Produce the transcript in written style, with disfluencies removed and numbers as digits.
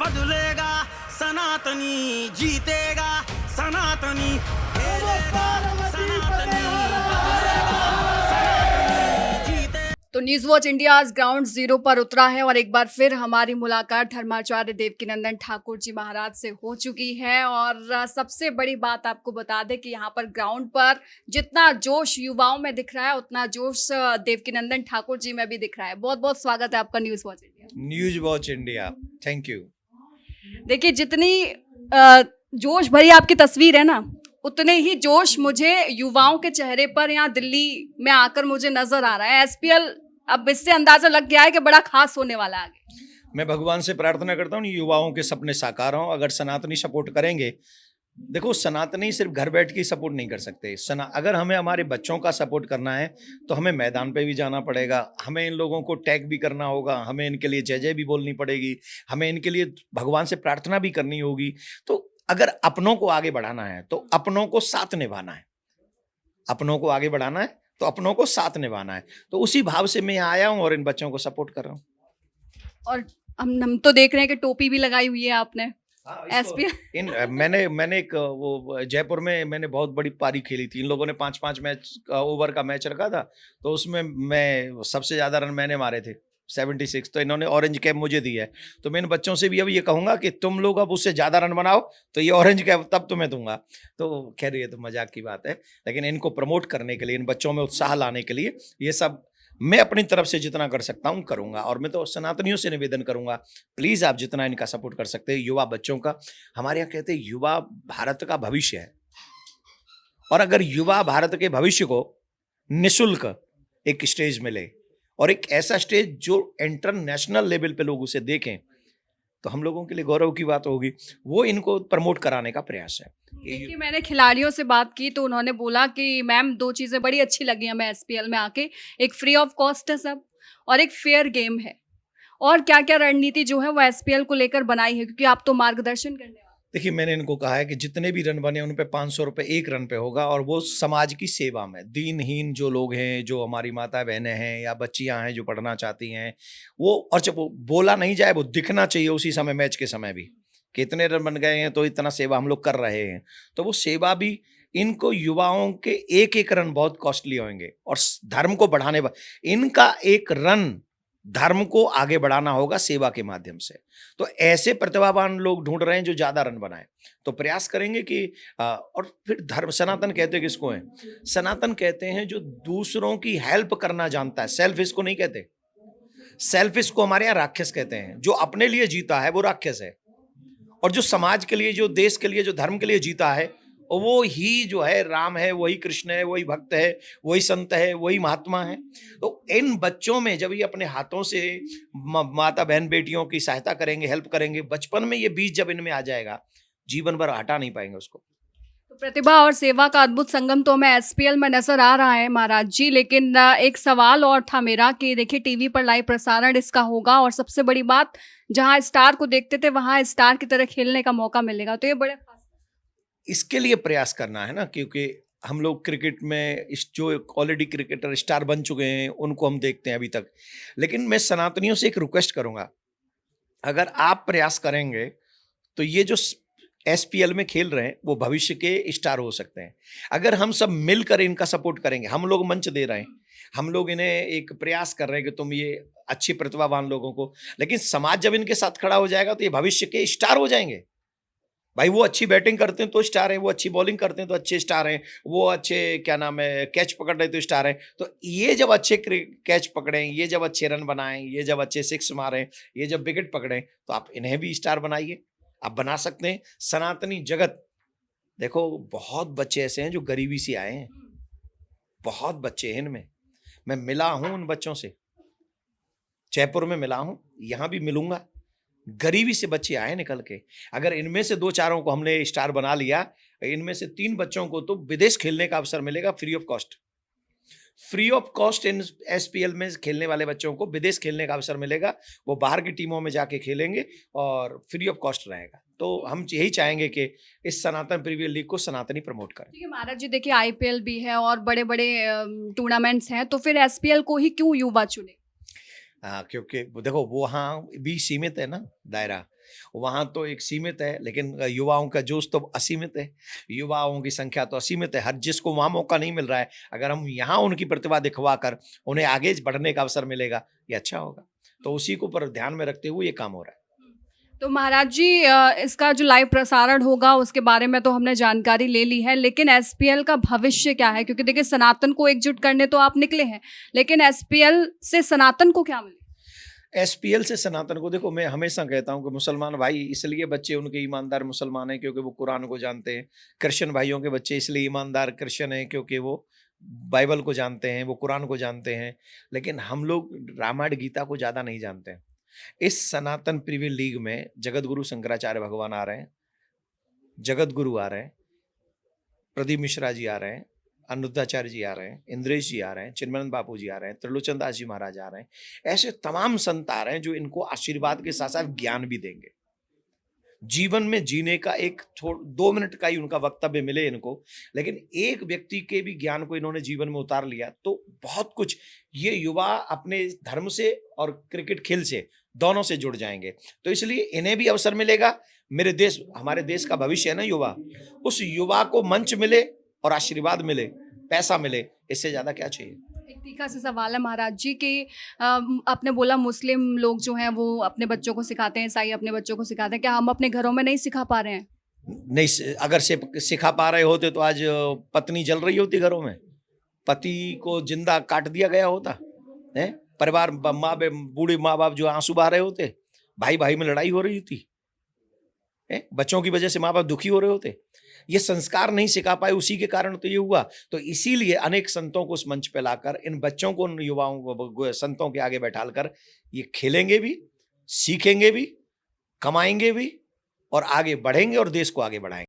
बदलेगा, सनातनी जीतेगा, सनातनी खेलेगा, सनातनी बदलेगा, सनातनी जीतेगा। तो न्यूज वॉच इंडिया आज ग्राउंड जीरो पर उतरा है और एक बार फिर हमारी मुलाकात धर्माचार्य देवकीनंदन ठाकुर जी महाराज से हो चुकी है। और सबसे बड़ी बात आपको बता दें कि यहाँ पर ग्राउंड पर जितना जोश युवाओं में दिख रहा है उतना जोश देवकीनंदन ठाकुर जी में भी दिख रहा है। बहुत बहुत स्वागत है आपका news watch India. News watch India, thank you. देखिए जितनी जोश भरी आपकी तस्वीर है ना, उतने ही जोश मुझे युवाओं के चेहरे पर यहाँ दिल्ली में आकर मुझे नजर आ रहा है। एसपीएल अब इससे अंदाजा लग गया है कि बड़ा खास होने वाला है आगे। मैं भगवान से प्रार्थना करता हूँ युवाओं के सपने साकार हों। अगर सनातनी सपोर्ट करेंगे, देखो सनातनी सिर्फ घर बैठ के सपोर्ट नहीं कर सकते। अगर हमें हमारे बच्चों का सपोर्ट करना है तो हमें मैदान पे भी जाना पड़ेगा, हमें इन लोगों को टैग भी करना होगा, हमें इनके लिए जय जय भी बोलनी पड़ेगी, हमें इनके लिए भगवान से प्रार्थना भी करनी होगी। तो अगर अपनों को आगे बढ़ाना है तो अपनों को साथ निभाना है, अपनों को आगे बढ़ाना है तो अपनों को साथ निभाना है। तो उसी भाव से मैं आया हूँ और इन बच्चों को सपोर्ट कर रहा हूँ। और हम तो देख रहे हैं कि टोपी भी लगाई हुई है आपने। मैंने एक वो जयपुर में मैंने बहुत बड़ी पारी खेली थी। इन लोगों ने 5-5 मैच ओवर का मैच रखा था, तो उसमें मैं सबसे ज्यादा रन मैंने मारे थे 76। तो इन्होंने ऑरेंज कैप मुझे दी है। तो मैं इन बच्चों से भी अब ये कहूंगा कि तुम लोग अब उससे ज्यादा रन बनाओ तो ये ऑरेंज कैप तब तुम्हें दूंगा। तो खैर ये तो मजाक की बात है, लेकिन इनको प्रमोट करने के लिए, इन बच्चों में उत्साह लाने के लिए ये सब मैं अपनी तरफ से जितना कर सकता हूं करूंगा। और मैं तो सनातनियों से निवेदन करूंगा, प्लीज आप जितना इनका सपोर्ट कर सकते हैं युवा बच्चों का। हमारे यहाँ कहते हैं युवा भारत का भविष्य है, और अगर युवा भारत के भविष्य को निशुल्क एक स्टेज मिले और एक ऐसा स्टेज जो इंटरनेशनल लेवल पे लोग उसे देखें, तो हम लोगों के लिए गौरव की बात होगी। वो इनको प्रमोट कराने का प्रयास है। देखिए मैंने खिलाड़ियों से बात की तो उन्होंने बोला कि मैम 2 चीज़ें बड़ी अच्छी लगी हमें एसपीएल में आके, एक फ्री ऑफ कॉस्ट है सब और एक फेयर गेम है। और क्या क्या रणनीति जो है वो एसपीएल को लेकर बनाई है, क्योंकि आप तो मार्गदर्शन करने वाले। देखिए मैंने इनको कहा है कि जितने भी रन बने उन पे 500 रुपये एक रन पे होगा, और वो समाज की सेवा में दीनहीन जो लोग हैं, जो हमारी माता बहनें हैं या बच्चियां हैं जो पढ़ना चाहती हैं, वो और जब वो बोला नहीं जाए वो दिखना चाहिए उसी समय, मैच के समय भी कितने रन बन गए हैं तो इतना सेवा हम लोग कर रहे हैं। तो वो सेवा भी इनको युवाओं के एक एक रन बहुत कॉस्टली होंगे, और धर्म को बढ़ाने पर इनका एक रन धर्म को आगे बढ़ाना होगा सेवा के माध्यम से। तो ऐसे प्रतिभावान लोग ढूंढ रहे हैं जो ज्यादा रन बनाए। तो प्रयास करेंगे कि और फिर धर्म सनातन कहते हैं किसको है? सनातन कहते हैं जो दूसरों की हेल्प करना जानता है। सेल्फिश को नहीं कहते, सेल्फिश को हमारे यहाँ राक्षस कहते हैं। जो अपने लिए जीता है वो राक्षस है, और जो समाज के लिए, जो देश के लिए, जो धर्म के लिए जीता है वो ही जो है राम है, वही कृष्ण है, वही भक्त है, वही संत है, वही महात्मा है। तो इन बच्चों में जब ये अपने हाथों से माता बहन बेटियों की सहायता करेंगे, हेल्प करेंगे, बचपन में ये बीज जब इनमें आ जाएगा, जीवन भर हटा नहीं पाएंगे उसको। तो प्रतिभा और सेवा का अद्भुत संगम तो हमें एसपीएल में नजर आ रहा है महाराज जी। लेकिन एक सवाल और था मेरा कि देखिए टीवी पर लाइव प्रसारण इसका होगा, और सबसे बड़ी बात जहां स्टार को देखते थे वहां स्टार की तरह खेलने का मौका मिलेगा, तो ये बड़े इसके लिए प्रयास करना है ना, क्योंकि हम लोग क्रिकेट में जो ऑलरेडी क्रिकेटर स्टार बन चुके हैं उनको हम देखते हैं अभी तक। लेकिन मैं सनातनियों से एक रिक्वेस्ट करूंगा, अगर आप प्रयास करेंगे तो ये जो एसपीएल में खेल रहे हैं वो भविष्य के स्टार हो सकते हैं। अगर हम सब मिलकर इनका सपोर्ट करेंगे, हम लोग मंच दे रहे हैं, हम लोग इन्हें एक प्रयास कर रहे हैं कि तुम ये अच्छी प्रतिभावान लोगों को, लेकिन समाज जब इनके साथ खड़ा हो जाएगा तो ये भविष्य के स्टार हो जाएंगे। भाई वो अच्छी बैटिंग करते हैं तो स्टार है, वो अच्छी बॉलिंग करते हैं तो अच्छे स्टार हैं, वो अच्छे क्या नाम है कैच पकड़ रहे तो स्टार हैं। तो ये जब अच्छे कैच पकड़ें, ये जब अच्छे रन बनाएं, ये जब अच्छे सिक्स मारें, ये जब विकेट पकड़ें, तो आप इन्हें भी स्टार बनाइए। आप बना सकते हैं। सनातनी जगत, देखो बहुत बच्चे ऐसे हैं जो गरीबी से आए हैं, बहुत बच्चे हैं इनमें। मैं मिला हूं उन बच्चों से, जयपुर में मिला हूं, यहां भी मिलूंगा। गरीबी से बच्चे आए निकल के। अगर इनमें से 2-4 को हमने स्टार बना लिया, इनमें से 3 बच्चों को तो विदेश खेलने का अवसर मिलेगा free of cost. Free of cost in SPL में खेलने वाले बच्चों को विदेश खेलने का अवसर मिलेगा। वो बाहर की टीमों में जाके खेलेंगे और फ्री ऑफ कॉस्ट रहेगा। तो हम यही चाहेंगे कि इस सनातन प्रीमियर लीग को सनातनी प्रमोट करें। ठीक है महाराज जी, देखिए आईपीएल भी है और बड़े बड़े टूर्नामेंट्स हैं, तो फिर एसपीएल को ही क्यों युवा चुने? क्योंकि देखो वो वहाँ भी सीमित है ना दायरा। वहाँ तो एक सीमित है, लेकिन युवाओं का जोश तो असीमित है, युवाओं की संख्या तो असीमित है। हर जिसको वहाँ मौका नहीं मिल रहा है, अगर हम यहाँ उनकी प्रतिभा दिखवा कर उन्हें आगे बढ़ने का अवसर मिलेगा, ये अच्छा होगा। तो उसी को पर ध्यान में रखते हुए ये काम हो रहा है। तो महाराज जी, इसका जो लाइव प्रसारण होगा उसके बारे में तो हमने जानकारी ले ली है, लेकिन एसपीएल का भविष्य क्या है? क्योंकि देखिए सनातन को एकजुट करने तो आप निकले हैं, लेकिन एसपीएल से सनातन को क्या मिले? एसपीएल से सनातन को, देखो मैं हमेशा कहता हूँ कि मुसलमान भाई इसलिए बच्चे उनके ईमानदार मुसलमान हैं क्योंकि वो कुरान को जानते हैं। क्रिश्चियन भाइयों के बच्चे इसलिए ईमानदार क्रिश्चियन हैं क्योंकि वो बाइबल को जानते हैं, वो कुरान को जानते हैं। लेकिन हम लोग रामायण गीता को ज़्यादा नहीं जानते हैं। इस सनातन प्रीमियर लीग में जगत गुरु शंकराचार्य भगवान आ रहे हैं, जगत गुरु आ रहे हैं, प्रदीप मिश्रा जी आ रहे हैं, अनिरुद्धाचार्य जी आ रहे हैं, इंद्रेश जी आ रहे हैं, चिन्मयानंद बापू जी आ रहे हैं, त्रिलोचन दास जी महाराज आ रहे हैं। ऐसे तमाम संत आ रहे हैं जो इनको आशीर्वाद के साथ साथ ज्ञान भी देंगे। जीवन में जीने का एक 2 मिनट का ही उनका वक्तव्य मिले इनको, लेकिन एक व्यक्ति के भी ज्ञान को इन्होंने जीवन में उतार लिया तो बहुत कुछ ये युवा अपने धर्म से और क्रिकेट खेल से दोनों से जुड़ जाएंगे। तो इसलिए इन्हें भी अवसर मिलेगा। मेरे देश, हमारे देश का भविष्य है ना युवा, उस युवा को मंच मिले और आशीर्वाद मिले, पैसा मिले, इससे ज्यादा क्या चाहिए। एक तीखा सा सवाल है महाराज जी कि आपने बोला मुस्लिम लोग जो हैं वो अपने बच्चों को सिखाते हैं, ईसाई अपने बच्चों को सिखाते हैं, क्या हम अपने घरों में नहीं सिखा पा रहे हैं? नहीं, अगर सिखा पा रहे होते तो आज पत्नी जल रही होती घरों में, पति को जिंदा काट दिया गया होता है, परिवार बूढ़े माँ बाप जो आंसू बहा रहे होते, भाई भाई में लड़ाई हो रही होती, बच्चों की वजह से माँ बाप दुखी हो रहे होते। ये संस्कार नहीं सिखा पाए, उसी के कारण तो ये हुआ। तो इसीलिए अनेक संतों को उस मंच पे लाकर इन बच्चों को, उन युवाओं को संतों के आगे बैठालकर ये खेलेंगे भी, सीखेंगे भी, कमाएंगे भी और आगे बढ़ेंगे और देश को आगे बढ़ाएंगे।